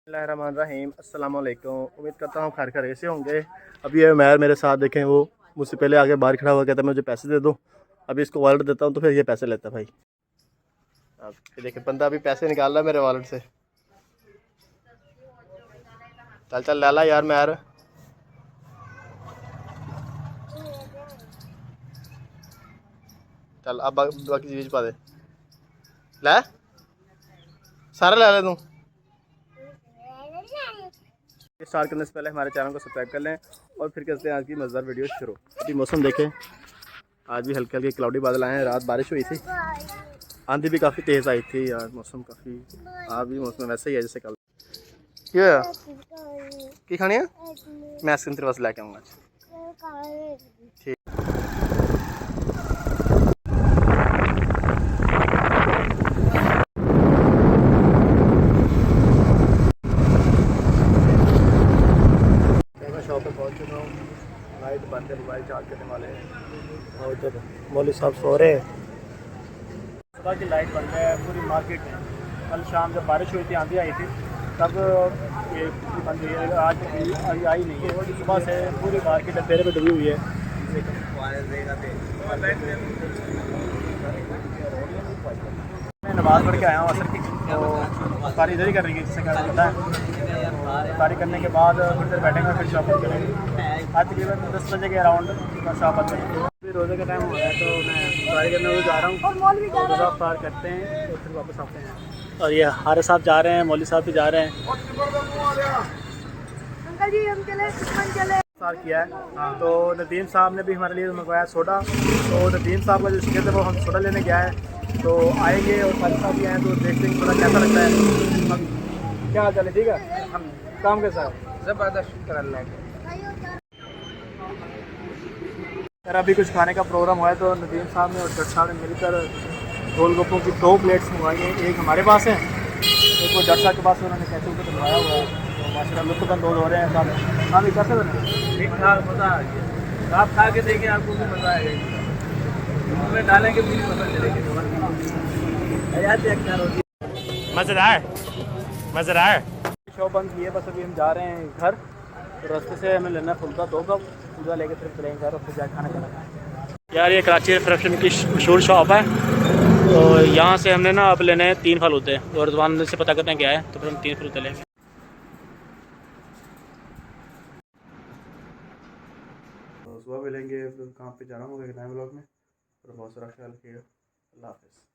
बिस्मिल्लाहिर्रहमानिर्रहीम अस्सलाम वालेकुम। उम्मीद करता हूँ खैर खैरियत से होंगे। अभी ये उमैर मेरे साथ देखें, वो मुझसे पहले आगे बाहर खड़ा हुआ कहता है मुझे पैसे दे दो। अभी इसको वॉलेट देता हूँ तो फिर ये पैसे लेता है भाई। अब ये देखें बंदा अभी पैसे निकाल रहा है मेरे वॉलेट से। चल चल लाला यार मैर। चल अब बाकी चीज़ पा दे। लै सारा ले ले तू। स्टार्ट करने से पहले हमारे चैनल को सब्सक्राइब कर लें और फिर करते हैं आज की मज़ेदार वीडियो शुरू। अभी मौसम देखें, आज भी हल्के हल्के क्लाउडी बादल आए हैं। रात बारिश हुई थी, आंधी भी काफ़ी तेज़ आई थी यार। मौसम काफ़ी, आज भी मौसम वैसे ही है जैसे कल। क्या की खानी है? मैं आइसक्रीम तेरे पास लेके आऊँगा। ठीक। मैं शॉप पे पहुँच चुका हूँ। लाइट बंद है, मोबाइल चार्ज करने वाले हैं और इधर मौलवी साहब सो रहे हैं। सुबह की लाइट बंद है पूरी मार्केट में। कल शाम जब बारिश हुई थी, आंधी आई थी, तब ये बंद हुई है। आज आई नहीं है। सुबह से पूरी मार्केट अंधेरे में डूबी हुई है। मैं नमाज़ पढ़ के आया हूँ असर की, तो सारी इधर ही कर रही है जिससे क्या पता है। सारी करने के बाद थोड़ी देर बैठेंगे, फिर शॉपिंग करेंगे। आज तकरीबन 10 बजे के अराउंड शॉप बंद करेंगे। फिर रोज़े का टाइम हो रहा है तो मैं सफारी करने को जा रहा हूँ। रोज़ा अफ्तार करते हैं तो फिर वापस आते हैं। और ये हारे साहब जा रहे हैं, मौलवी साहब भी जा रहे हैं। अंकल जी हम चले इफ्तार किया है। तो नदीम साहब ने भी हमारे लिए मंगवाया सोडा। तो नदीम साहब का जो शिकत है वो हम सोडा लेने गया है, तो आएंगे और फारिद साहब भी आए तो देखते हैं थोड़ा कैसा लगता है। हम क्या हाल चाल है? ठीक है, हम काम के साथ ज़बरदस्त शुक्र अल्लाह का। यार अभी कुछ खाने का प्रोग्राम हुआ है तो नदीम साहब ने और जट साहब ने मिलकर गोलगप्पों की 2 प्लेट्स मंगवाई हैं। एक हमारे पास है, एक वो जट साहब के पास उन्होंने कैसे ऊपर बनवाया हुआ है। तो माशाल्लाह लुत्फ़अंदोज़ हो रहे हैं सब। हाँ भी कैसे बने? ठीक ठाक, मज़ा आ गया। आप खा के देखिए, आपको भी मज़ा आएगा। उसमें डालेंगे भी पता चलेगी। मज़ेदार मज़ेदार। शॉप बंद की है, बस अभी हम जा रहे हैं घर। तो रास्ते से हमें लेना फुल्का 2 कप पूरा लेके फिर चलेंगे घर और फिर जाकर खाना खाना। यार ये कराची रिफ्रेशन की मशहूर शॉप है। तो यहाँ से हमने ना अब लेने हैं 3 फलूदे और दुकान से पता करते हैं क्या है, तो फिर हम 3 फलूदे लेंगे। तो सुबह मिलेंगे, फिर कहाँ पे जाना होगा एक नए ब्लॉग में। और बहुत सारा ख्याल रखिएगा। अल्लाह हाफ़िज़।